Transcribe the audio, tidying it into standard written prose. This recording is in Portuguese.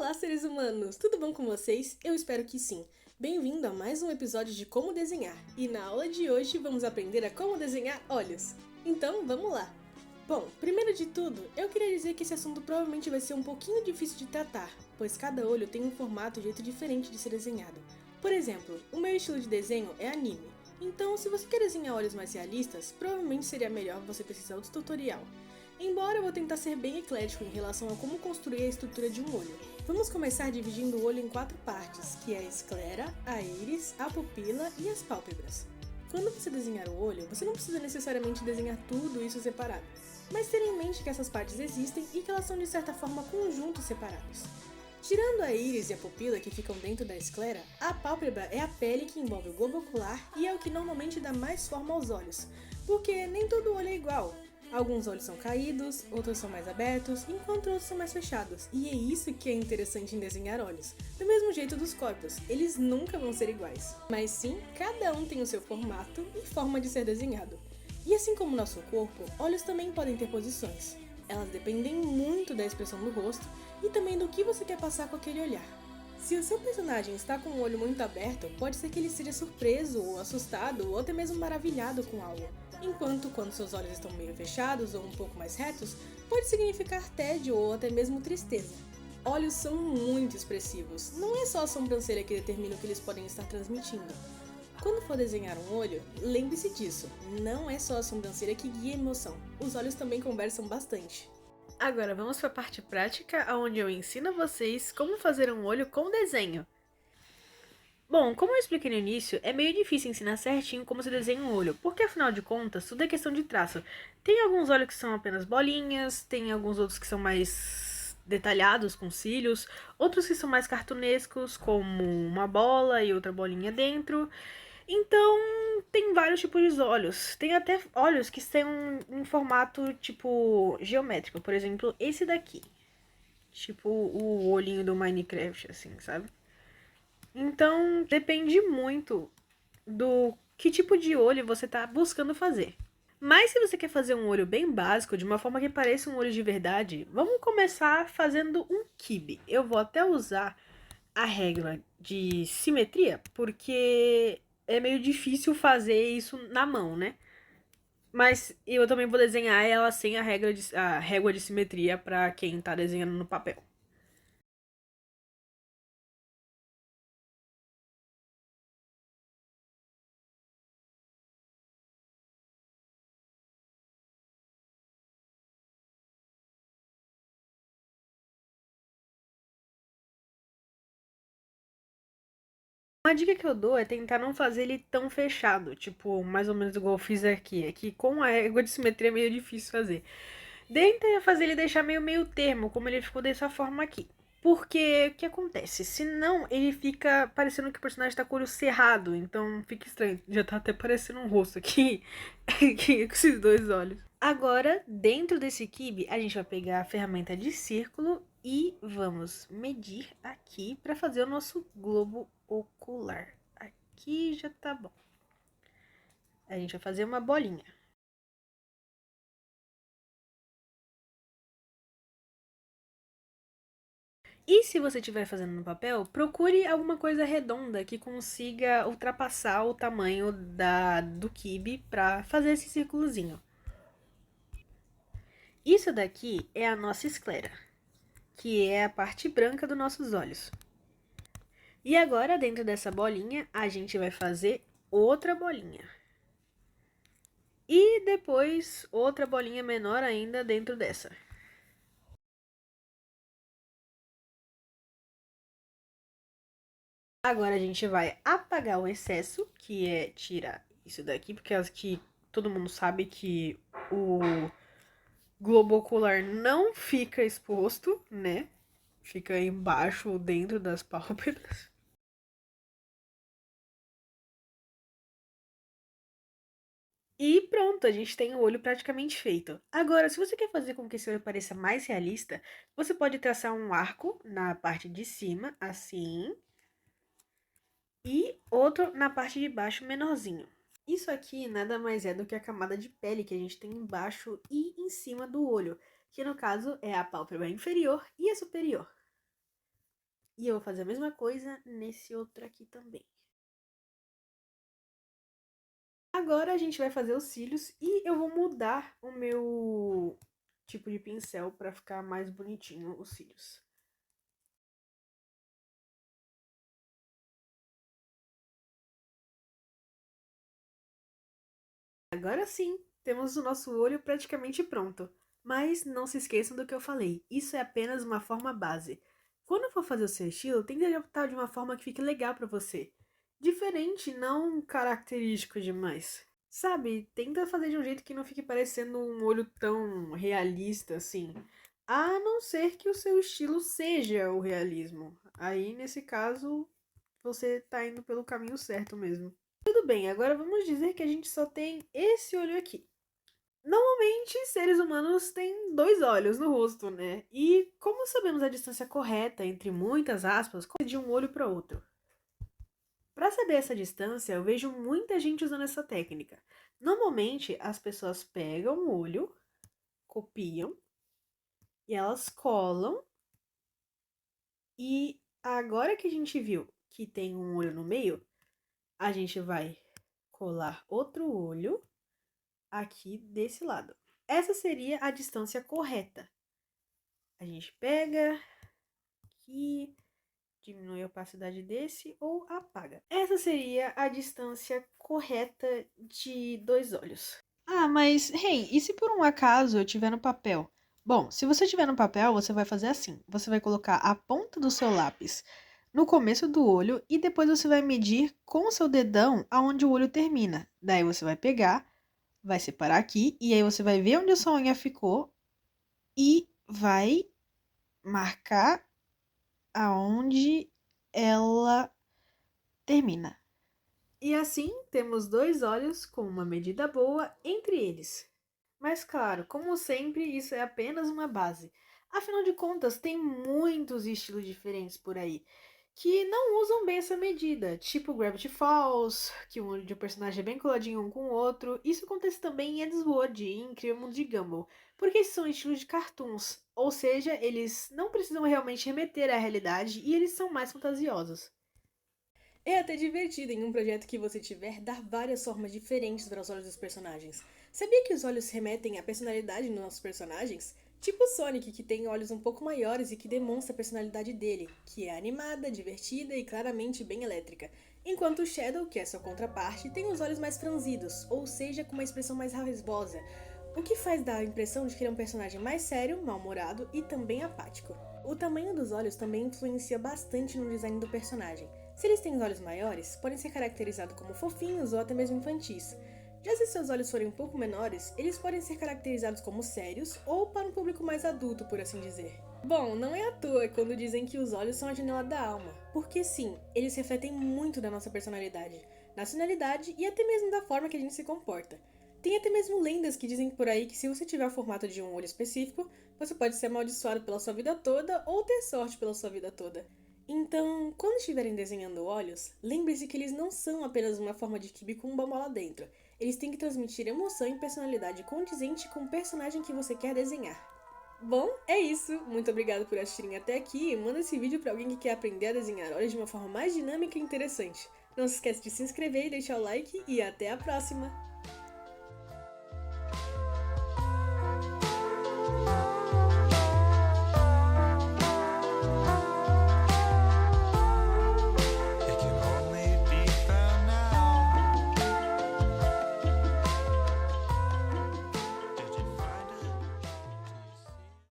Olá, seres humanos! Tudo bom com vocês? Eu espero que sim. Bem-vindo a mais um episódio de Como Desenhar. E na aula de hoje vamos aprender a como desenhar olhos. Então, vamos lá! Bom, primeiro de tudo, eu queria dizer que esse assunto provavelmente vai ser um pouquinho difícil de tratar, pois cada olho tem um formato e jeito diferente de ser desenhado. Por exemplo, o meu estilo de desenho é anime. Então, se você quer desenhar olhos mais realistas, provavelmente seria melhor você precisar do tutorial. Embora eu vou tentar ser bem eclético em relação a como construir a estrutura de um olho. Vamos começar dividindo o olho em 4 partes, que é a esclera, a íris, a pupila e as pálpebras. Quando você desenhar o olho, você não precisa necessariamente desenhar tudo isso separado, mas ter em mente que essas partes existem e que elas são de certa forma conjuntos separados. Tirando a íris e a pupila que ficam dentro da esclera, a pálpebra é a pele que envolve o globo ocular e é o que normalmente dá mais forma aos olhos, porque nem todo olho é igual. Alguns olhos são caídos, outros são mais abertos, enquanto outros são mais fechados. E é isso que é interessante em desenhar olhos. Do mesmo jeito dos corpos, eles nunca vão ser iguais. Mas sim, cada um tem o seu formato e forma de ser desenhado. E assim como nosso corpo, olhos também podem ter posições. Elas dependem muito da expressão do rosto e também do que você quer passar com aquele olhar. Se o seu personagem está com o olho muito aberto, pode ser que ele seja surpreso, ou assustado, ou até mesmo maravilhado com algo. Enquanto, quando seus olhos estão meio fechados ou um pouco mais retos, pode significar tédio ou até mesmo tristeza. Olhos são muito expressivos, não é só a sobrancelha que determina o que eles podem estar transmitindo. Quando for desenhar um olho, lembre-se disso, não é só a sobrancelha que guia a emoção, os olhos também conversam bastante. Agora vamos para a parte prática, onde eu ensino a vocês como fazer um olho com desenho. Bom, como eu expliquei no início, é meio difícil ensinar certinho como se desenha um olho, porque afinal de contas, tudo é questão de traço. Tem alguns olhos que são apenas bolinhas, tem alguns outros que são mais detalhados, com cílios, outros que são mais cartunescos, como uma bola e outra bolinha dentro. Então, tem vários tipos de olhos. Tem até olhos que são em formato, tipo, geométrico. Por exemplo, esse daqui. Tipo, o olhinho do Minecraft, assim, sabe? Então, depende muito do que tipo de olho você tá buscando fazer. Mas se você quer fazer um olho bem básico, de uma forma que pareça um olho de verdade, vamos começar fazendo um quibe. Eu vou até usar a regra de simetria, porque é meio difícil fazer isso na mão, né? Mas eu também vou desenhar ela sem a régua de simetria para quem tá desenhando no papel. Uma dica que eu dou é tentar não fazer ele tão fechado, tipo, mais ou menos igual eu fiz aqui. É que com a régua de simetria é meio difícil fazer. Tenta fazer ele deixar meio termo, como ele ficou dessa forma aqui. Porque o que acontece? Senão ele fica parecendo que o personagem tá com o olho cerrado, então fica estranho. Já tá até parecendo um rosto aqui, aqui com esses dois olhos. Agora, dentro desse quibe, a gente vai pegar a ferramenta de círculo e vamos medir aqui para fazer o nosso globo ocular. Aqui já tá bom. A gente vai fazer uma bolinha. E se você estiver fazendo no papel, procure alguma coisa redonda que consiga ultrapassar o tamanho do quibe para fazer esse círculozinho. Isso daqui é a nossa esclera, que é a parte branca dos nossos olhos. E agora, dentro dessa bolinha, a gente vai fazer outra bolinha. E depois, outra bolinha menor ainda dentro dessa. Agora a gente vai apagar o excesso, que é tirar isso daqui, porque acho que todo mundo sabe que o globo ocular não fica exposto, né? Fica embaixo ou dentro das pálpebras. E pronto, a gente tem o olho praticamente feito. Agora, se você quer fazer com que esse olho pareça mais realista, você pode traçar um arco na parte de cima, assim, e outro na parte de baixo, menorzinho. Isso aqui nada mais é do que a camada de pele que a gente tem embaixo e em cima do olho, que no caso é a pálpebra inferior e a superior. E eu vou fazer a mesma coisa nesse outro aqui também. Agora a gente vai fazer os cílios e eu vou mudar o meu tipo de pincel para ficar mais bonitinho os cílios. Agora sim, temos o nosso olho praticamente pronto. Mas não se esqueçam do que eu falei, isso é apenas uma forma base. Quando for fazer o seu estilo, tente adaptar de uma forma que fique legal pra você. Diferente, não característico demais. Sabe, tenta fazer de um jeito que não fique parecendo um olho tão realista assim. A não ser que o seu estilo seja o realismo. Aí, nesse caso, você tá indo pelo caminho certo mesmo. Tudo bem, agora vamos dizer que a gente só tem esse olho aqui. Normalmente, seres humanos têm dois olhos no rosto, né? E como sabemos a distância correta entre muitas aspas, de um olho para outro? Para saber essa distância, eu vejo muita gente usando essa técnica. Normalmente, as pessoas pegam o olho, copiam e elas colam. E agora que a gente viu que tem um olho no meio, a gente vai colar outro olho aqui desse lado. Essa seria a distância correta. A gente pega aqui, diminui a opacidade desse ou apaga. Essa seria a distância correta de dois olhos. Ah, mas, hey, e se por um acaso eu tiver no papel? Bom, se você tiver no papel, você vai fazer assim. Você vai colocar a ponta do seu lápis no começo do olho e depois você vai medir com o seu dedão aonde o olho termina. Daí você vai pegar, vai separar aqui e aí você vai ver onde a sua unha ficou e vai marcar aonde ela termina. E assim temos dois olhos com uma medida boa entre eles. Mas claro, como sempre, isso é apenas uma base. Afinal de contas, tem muitos estilos diferentes por aí que não usam bem essa medida, tipo Gravity Falls, que um olho de um personagem é bem coladinho um com o outro. Isso acontece também em Edgeworld e em Incrível Mundo de Gumball, porque esses são estilos de cartoons, ou seja, eles não precisam realmente remeter à realidade e eles são mais fantasiosos. É até divertido em um projeto que você tiver dar várias formas diferentes para os olhos dos personagens. Sabia que os olhos remetem à personalidade dos nossos personagens? Tipo o Sonic, que tem olhos um pouco maiores e que demonstra a personalidade dele, que é animada, divertida e claramente bem elétrica. Enquanto o Shadow, que é sua contraparte, tem os olhos mais franzidos, ou seja, com uma expressão mais raivosa, o que faz dar a impressão de que ele é um personagem mais sério, mal-humorado e também apático. O tamanho dos olhos também influencia bastante no design do personagem. Se eles têm olhos maiores, podem ser caracterizados como fofinhos ou até mesmo infantis. Já se seus olhos forem um pouco menores, eles podem ser caracterizados como sérios ou para um público mais adulto, por assim dizer. Bom, não é à toa quando dizem que os olhos são a janela da alma, porque sim, eles refletem muito da nossa personalidade, nacionalidade e até mesmo da forma que a gente se comporta. Tem até mesmo lendas que dizem por aí que se você tiver o formato de um olho específico, você pode ser amaldiçoado pela sua vida toda ou ter sorte pela sua vida toda. Então, quando estiverem desenhando olhos, lembre-se que eles não são apenas uma forma de quibe com um bombom lá dentro. Eles têm que transmitir emoção e personalidade condizente com o personagem que você quer desenhar. Bom, é isso. Muito obrigada por assistirem até aqui e manda esse vídeo para alguém que quer aprender a desenhar olhos de uma forma mais dinâmica e interessante. Não se esqueça de se inscrever e deixar o like e até a próxima!